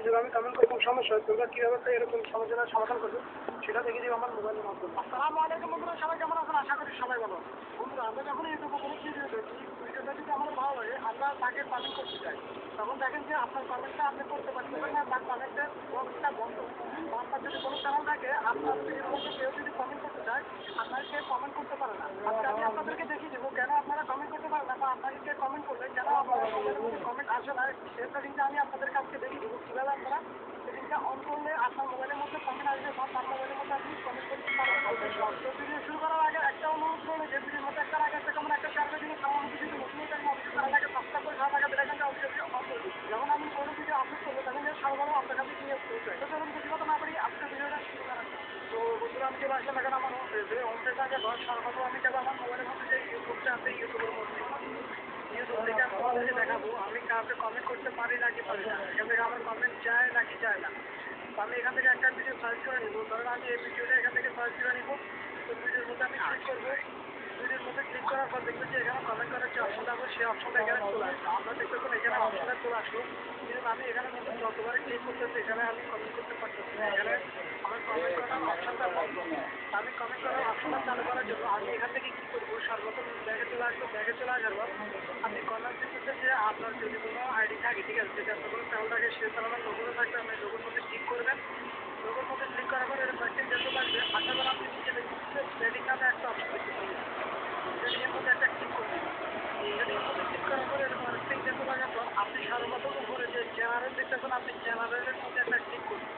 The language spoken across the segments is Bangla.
ভিডিওতে আমি কমেন্ট করবো সমস্যা হয় তোমরা কীভাবে এরকম সমস্যার সমাধান করবে সেটা দেখে দিব আমার মোবাইলের মাধ্যমে। আসসালামু আলাইকুম বন্ধুরা, সবাই কেমন আছেন? আশা করি সবাই ভালো। বন্ধুরা আমরা যখন ইউটিউবে কোনো ভিডিও দেখি, ভিডিওটা যদি আমার ভালো লাগে আমরা তাকে কমেন্ট করতে চাই, তখন দেখেন যে আপনার কমেন্টটা আপনি করতে পারতেছেন না, তার কমেন্টের বক্সটা বন্ধ। আপনার যদি কোনো চ্যানেল থাকে আপনার ভিডিওর মধ্যে কেউ যদি কমেন্ট করতে চায় আপনার সে কমেন্ট করতে পারে না। আজকে আমি আপনাদেরকে দেখিয়ে দেবো কেন আপনারা কমেন্ট করতে পারেন না, বা আপনাকে কে কমেন্ট করলে কেন আপনাদের মোবাইলের মধ্যে কমেন্ট আসে না, সেই সেটিংটা আমি আপনাদের কাছে দেখিয়ে দেবো কীভাবে আপনারা সেটিংটা অন করলে আপনার মোবাইলের মধ্যে কমেন্ট আসবে বা তার মোবাইলের মধ্যে আপনি কমেন্ট করতে পারবেন। তো ভিডিও শুরু করার আগে একটা অনুরোধ করলে যে ভিডিওর মধ্যে একটা আগে একটা কেমন একটা শেয়ার করে দিন। আমার মধ্যে যদি নতুন চ্যানেল অবশ্যই চ্যানেলটাকে সাবস্ক্রাইব করে সারা টাকা বেলাইকনটা অবশ্যই অন করে দিন। যখন আমি কোনো ভিডিও আপলোড করবো তখন যেন সর্বদা আপনার কাছে নিয়ে পৌঁছায়। তো চলুন বেশি কথা না পারি আজকে ভিডিওটা শুরু করা যাক। তো বন্ধুরা আমি চলে আসলাম এখন আমার হোম পেজে। হোম পেজে আগে সর্বপ্রথম আমি যাবো আমার মোবাইলের মধ্যে যে ইউটিউবটা আছে ইউটিউবের মধ্যে। ইউটিউব থেকে আমি আপনাদেরকে দেখাবো আমি কাউকে কমেন্ট করতে পারি নাকি পারি না, এখান থেকে আমার কমেন্ট যায় নাকি যায় না। তো আমি এখান থেকে একটা ভিডিও সার্চ করে নিব, ধরুন আমি এই ভিডিওটা এখান থেকে সার্চ করে নিব। তো ভিডিওর মধ্যে আমি ক্লিক করবো। ভিডিওর মধ্যে ক্লিক করার পর দেখবেন যে এখানে কমেন্ট করার যে অপশনটা আছে সেই অপশনটা এখানে চলে আসবে। আপনারা দেখতেছেন এখানে অপশনটা চলে আসলো, কিন্তু আমি এখানে মধ্যে যতবার ক্লিক করতেছি এখানে আমি কমেন্ট করতে পারতেছি না। এখানে আমার কমেন্ট করার অপশনটা বন্ধ। আমি কমেন্ট করার অপশনটা চালু করার জন্য আমি এখান থেকে কী করবো, সর্বপ্রথম ব্যাগে চলে আসবো। ব্যাগে চলে আসার পর আপনি কমেন্ট দিতেছেন যে আপনার যদি কোনো আইডি থাকে, ঠিক আছে, যদি আপনার কোনো চ্যানেল থাকে সেই চ্যানেলের লোগোটা থাকবে, আপনি লোগোর মধ্যে ক্লিক করবেন। লোগোর মধ্যে ক্লিক করার পরে এর কয়েকটি ডেটা লাগবে। আসার পর আপনি নিচে দেখতে সেটিং নামে একটা অপশন দেখতে পাবেন। সেটিংয়ের মধ্যে একটা ক্লিক করবেন। সেটিংয়ের মধ্যে ক্লিক করার পরে এরকম আরেকটা ডেটা লাগার পর আপনি সর্বপ্রথম উপরে যে জেনারেল দেখতেছেন আপনি জেনারেলের মধ্যে একটা ক্লিক করবেন।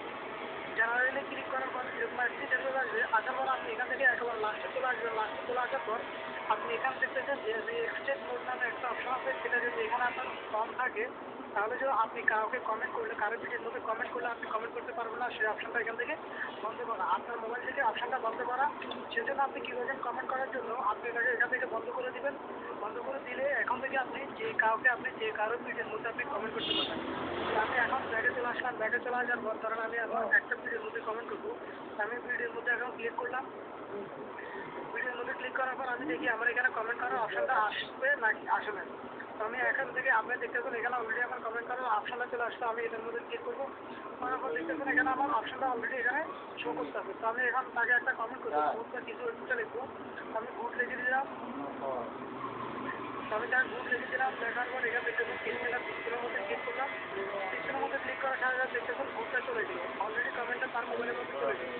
জেনারেলে ক্লিক করার পর এরকম একটি ডেটা আসবে। আসার পর আপনি এখান থেকে একেবারে লাস্টে চলে আসবেন। লাস্টে চলে আসার পর আপনি এখান দেখতেছেন যে এক্সচেঞ্জ মোড নামে একটা অপশন আছে, সেটা যদি এখানে আপনার অন থাকে তাহলে যে আপনি কাউকে কমেন্ট করলে কারো ভিডিওর মধ্যে কমেন্ট করলে আপনি কমেন্ট করতে পারবেন না, সেই অপশনটা এখান থেকে বন্ধ করা। আপনার মোবাইল থেকে অপশনটা বন্ধ করা। সেজন্য আপনি কী করবেন, কমেন্ট করার জন্য আপনি এটাকে এখান থেকে বন্ধ করে দিবেন। বন্ধ করে দিলে এখন থেকে আপনি যে কাউকে আপনি যে কারো ভিডিওর মধ্যে আপনি কমেন্ট করতে পারবেন। আমি এখন ব্যাগে চলে আসলাম। ব্যাগে চলে আসার পর ধরেন আমি এখন একটা ভিডিওর মধ্যে কমেন্ট করবো। আমি ভিডিওর মধ্যে এখন ক্লিক করলাম। ভিডিওর মধ্যে ক্লিক করার পর আমি দেখি আমার এখানে কমেন্ট করার অপশনটা আসবে নাকি আসে না। তো আমি এখান থেকে আপনি দেখতেছেন এখানে অলরেডি আমার কমেন্ট করার অপশনটা চলে আসলো। আমি এটার মধ্যে ক্লিক করবো। করার পর দেখতেছেন এখানে আমার অপশনটা অলরেডি এখানে শো করতে হবে। তো আমি এখন তাকে একটা কমেন্ট করবো, কিছু একটা লিখবো। আমি গুড লিখে দিলাম। তো আমি তার গুড লিখে দিলাম। লেখার পর এখানে দেখতেছেন পিক্সেলের মধ্যে ক্লিক করলাম। পিক্সেলের মধ্যে ক্লিক করার সাথে সাথে দেখতেছেন গুডটা চলে গেল। অলরেডি কমেন্টটা তার মোবাইলের মধ্যে চলে গেল।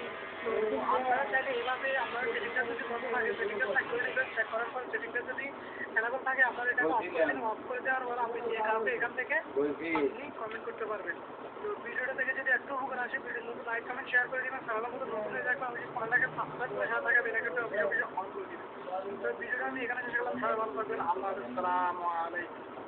তো আপনারা চাইলে এইভাবে আপনার সেটিংটা যদি বন্ধ থাকে সেটিংটা চেক করে নেবেন। চেক করার পর সেটিংটা যদি এনেবল থাকে আপনার এটাকে অফ করে দিন। অফ করে দেওয়ার পর আপনি যে কাউকে এখান থেকে আপনি কমেন্ট করতে পারবেন। তো ভিডিওটা থেকে যদি একটু উপকার আসে ভিডিওর মধ্যে লাইক কমেন্ট শেয়ার করে দিবেন। চ্যানেলের মধ্যে নতুন হয়ে থাকলে আমাদের চ্যানেলটাকে সাবস্ক্রাইব করে সারা টাকা বেলাইকনটা অবশ্যই অন করে দিবেন। তো ভিডিওটা আমি এখানে শেষ করলাম। সবাই ভালো থাকবেন। আল্লাহ হাফেজ। আসসালামু আলাইকুম।